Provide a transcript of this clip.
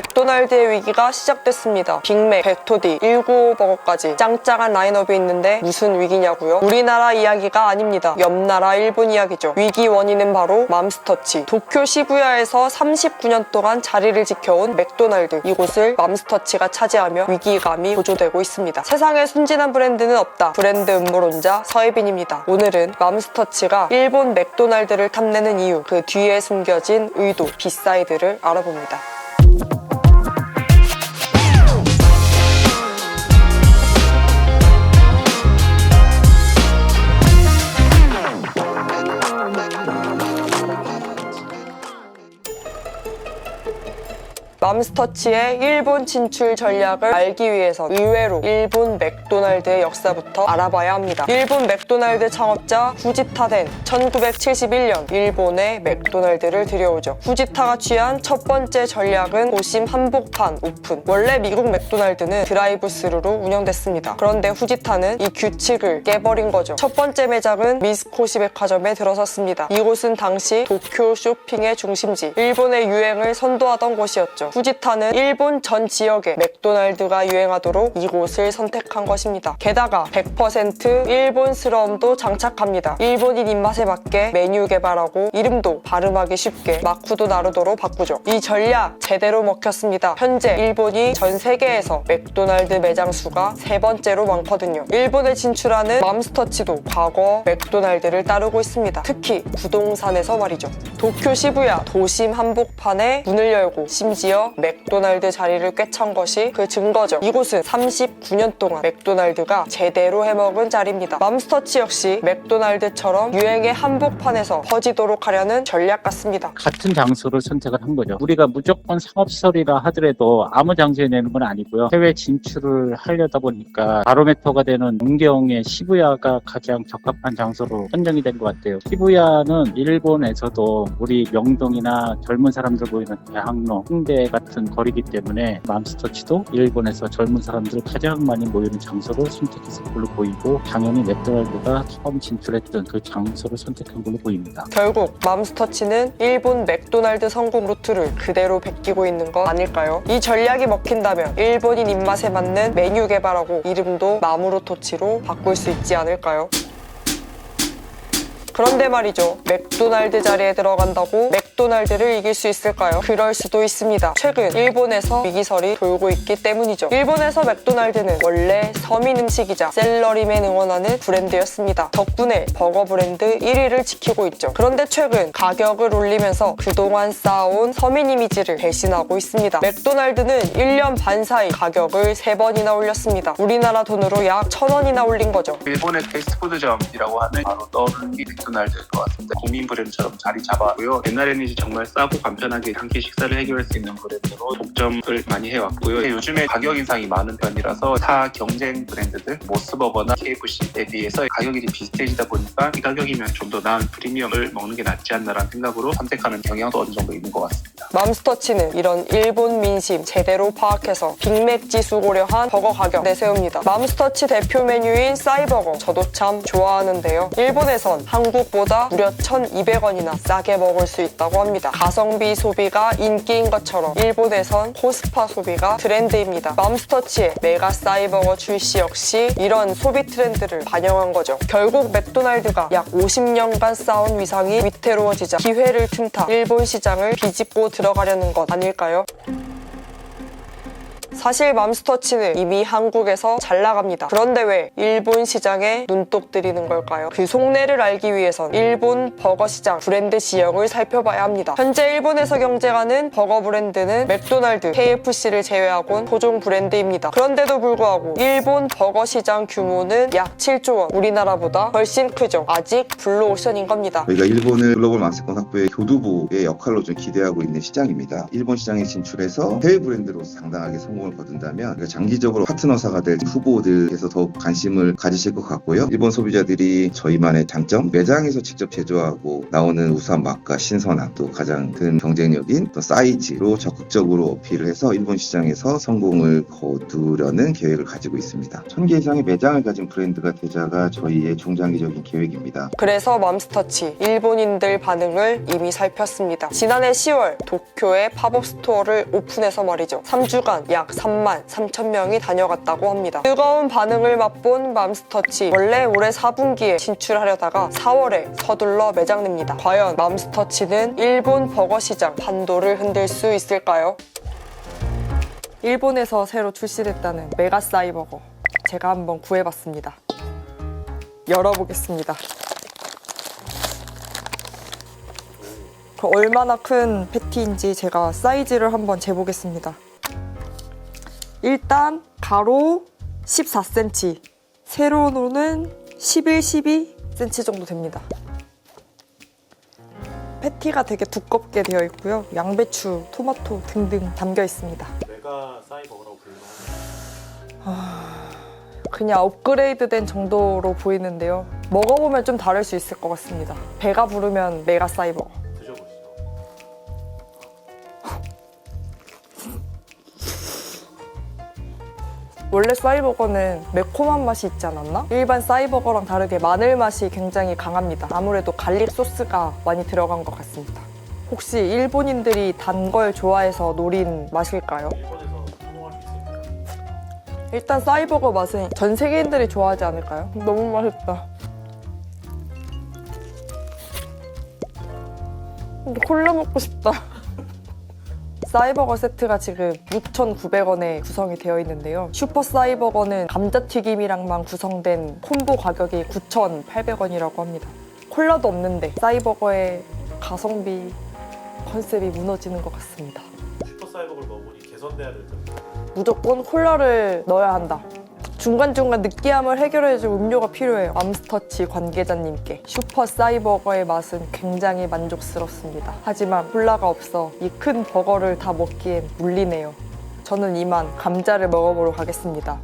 맥도날드의 위기가 시작됐습니다. 빅맥, 백토디, 1955버거까지 짱짱한 라인업이 있는데 무슨 위기냐고요? 우리나라 이야기가 아닙니다. 옆나라 일본 이야기죠. 위기 원인은 바로 맘스터치. 도쿄 시부야에서 39년 동안 자리를 지켜온 맥도날드. 이곳을 맘스터치가 차지하며 위기감이 고조되고 있습니다. 세상에 순진한 브랜드는 없다. 브랜드 음모론자 서혜빈입니다. 오늘은 맘스터치가 일본 맥도날드를 탐내는 이유, 그 뒤에 숨겨진 의도, 비사이드를 알아봅니다. 맘스터치의 일본 진출 전략을 알기 위해서 의외로 일본 맥도날드의 역사부터 알아봐야 합니다. 일본 맥도날드 창업자 후지타덴 1971년 일본의 맥도날드를 들여오죠. 후지타가 취한 첫 번째 전략은 도심 한복판 오픈. 원래 미국 맥도날드는 드라이브스루로 운영됐습니다. 그런데 후지타는 이 규칙을 깨버린 거죠. 첫 번째 매장은 미스코시 백화점에 들어섰습니다. 이곳은 당시 도쿄 쇼핑의 중심지, 일본의 유행을 선도하던 곳이었죠. 후지타는 일본 전 지역에 맥도날드가 유행하도록 이곳을 선택한 것입니다. 게다가 100% 일본스러움도 장착합니다. 일본인 입맛에 맞게 메뉴 개발하고 이름도 발음하기 쉽게 마쿠도 나루도로 바꾸죠. 이 전략 제대로 먹혔습니다. 현재 일본이 전 세계에서 맥도날드 매장 수가 세 번째로 많거든요. 일본에 진출하는 맘스터치도 과거 맥도날드를 따르고 있습니다. 특히 부동산에서 말이죠. 도쿄 시부야 도심 한복판에 문을 열고 심지어 맥도날드 자리를 꿰찬 것이 그 증거죠. 이곳은 39년 동안 맥도날드가 제대로 해먹은 자리입니다. 맘스터치 역시 맥도날드처럼 유행의 한복판에서 퍼지도록 하려는 전략 같습니다. 같은 장소를 선택을 한 거죠. 우리가 무조건 상업설이라 하더라도 아무 장소에 내는 건 아니고요. 해외 진출을 하려다 보니까 바로메터가 되는 문경의 시부야가 가장 적합한 장소로 선정이 된 것 같아요. 시부야는 일본에서도 우리 명동이나 젊은 사람들 보이는 대학로, 홍대 같은 거리이기 때문에 맘스터치도 일본에서 젊은 사람들 가장 많이 모이는 장소를 선택했을 걸로 보이고, 당연히 맥도날드가 처음 진출했던 그 장소를 선택한 걸로 보입니다. 결국 맘스터치는 일본 맥도날드 성공 루트를 그대로 베끼고 있는 것 아닐까요? 이 전략이 먹힌다면 일본인 입맛에 맞는 메뉴 개발하고 이름도 마무로토치로 바꿀 수 있지 않을까요? 그런데 말이죠. 맥도날드 자리에 들어간다고 맥도날드를 이길 수 있을까요? 그럴 수도 있습니다. 최근 일본에서 위기설이 돌고 있기 때문이죠. 일본에서 맥도날드는 원래 서민 음식이자 샐러리맨 응원하는 브랜드였습니다. 덕분에 버거 브랜드 1위를 지키고 있죠. 그런데 최근 가격을 올리면서 그동안 쌓아온 서민 이미지를 배신하고 있습니다. 맥도날드는 1년 반 사이 가격을 3번이나 올렸습니다. 우리나라 돈으로 약 1,000원이나 올린 거죠. 일본의 패스트푸드점이라고 하면 바로 떠오르는 게 맥도날드일 것 같습니다. 국민 브랜드처럼 자리 잡았고요. 옛날에는 이제 정말 싸고 간편하게 한 끼 식사를 해결할 수 있는 브랜드로 독점을 많이 해왔고요. 요즘에 가격 인상이 많은 편이라서 타 경쟁 브랜드들 모스버거나 KFC에 비해서 가격이 비슷해지다 보니까 이 가격이면 좀 더 나은 프리미엄을 먹는 게 낫지 않나라는 생각으로 선택하는 경향도 어느 정도 있는 것 같습니다. 맘스터치는 이런 일본 민심 제대로 파악해서 빅맥 지수 고려한 버거 가격 내세웁니다. 맘스터치 대표 메뉴인 싸이버거 저도 참 좋아하는데요. 일본에선 한국보다 무려 1,200원이나 싸게 먹을 수 있다고 합니다. 가성비 소비가 인기인 것처럼 일본에선 코스파 소비가 트렌드입니다. 맘스터치의 메가 싸이버거 출시 역시 이런 소비 트렌드를 반영한 거죠. 결국 맥도날드가 약 50년간 쌓은 위상이 위태로워지자 기회를 틈타 일본 시장을 비집고 들어가려는 것 아닐까요? 사실 맘스터치는 이미 한국에서 잘 나갑니다. 그런데 왜 일본 시장에 눈독 들이는 걸까요? 그 속내를 알기 위해선 일본 버거 시장 브랜드 지형을 살펴봐야 합니다. 현재 일본에서 경쟁하는 버거 브랜드는 맥도날드, KFC를 제외하곤 토종 브랜드입니다. 그런데도 불구하고 일본 버거 시장 규모는 약 7조 원, 우리나라보다 훨씬 크죠. 아직 블루오션인 겁니다. 저희가 일본은 글로벌 마스권 확보의 교두보의 역할로 좀 기대하고 있는 시장입니다. 일본 시장에 진출해서 해외 브랜드로 상당하게 성공을 성공을 거둔다면 장기적으로 파트너사가 될 후보들께서 더욱 관심을 가지실 것 같고요. 일본 소비자들이 저희만의 장점, 매장에서 직접 제조하고 나오는 우수한 맛과 신선함, 또 가장 큰 경쟁력인 또 사이즈로 적극적으로 어필을 해서 일본 시장에서 성공을 거두려는 계획을 가지고 있습니다. 1000개 이상의 매장을 가진 브랜드가 되자가 저희의 중장기적인 계획입니다. 그래서 맘스터치 일본인들 반응을 이미 살폈습니다. 지난해 10월 도쿄에 팝업 스토어를 오픈해서 말이죠. 3주간 약 3만 3천 명이 다녀갔다고 합니다. 뜨거운 반응을 맛본 맘스터치 원래 올해 4분기에 진출하려다가 4월에 서둘러 매장 냅니다. 과연 맘스터치는 일본 버거 시장 판도를 흔들 수 있을까요? 일본에서 새로 출시됐다는 메가사이버거 제가 한번 구해봤습니다. 열어보겠습니다. 얼마나 큰 패티인지 제가 사이즈를 한번 재보겠습니다. 일단 가로 14cm, 세로로는 11, 12cm 정도 됩니다. 패티가 되게 두껍게 되어 있고요. 양배추, 토마토 등등 담겨 있습니다. 메가 사이버거라고 불리나요? 그냥 업그레이드된 정도로 보이는데요. 먹어보면 좀 다를 수 있을 것 같습니다. 배가 부르면 메가 사이버거. 드셔보시죠. 원래 사이버거는 매콤한 맛이 있지 않았나? 일반 사이버거랑 다르게 마늘 맛이 굉장히 강합니다. 아무래도 갈릭 소스가 많이 들어간 것 같습니다. 혹시 일본인들이 단 걸 좋아해서 노린 맛일까요? 일본에서 성공할 수 있습니까? 일단 사이버거 맛은 전 세계인들이 좋아하지 않을까요? 너무 맛있다. 근데 콜라 먹고 싶다. 사이버거 세트가 지금 6,900원에 구성이 되어 있는데요. 슈퍼 사이버거는 감자튀김이랑만 구성된 콤보 가격이 9,800원이라고 합니다. 콜라도 없는데 사이버거의 가성비 컨셉이 무너지는 것 같습니다. 슈퍼 사이버거를 먹으니 개선돼야 될 점이 무조건 콜라를 넣어야 한다. 중간중간 느끼함을 해결해줄 음료가 필요해요. 맘스터치 관계자님께 슈퍼 사이버거의 맛은 굉장히 만족스럽습니다. 하지만 콜라가 없어 이 큰 버거를 다 먹기엔 물리네요. 저는 이만 감자를 먹어보러 가겠습니다.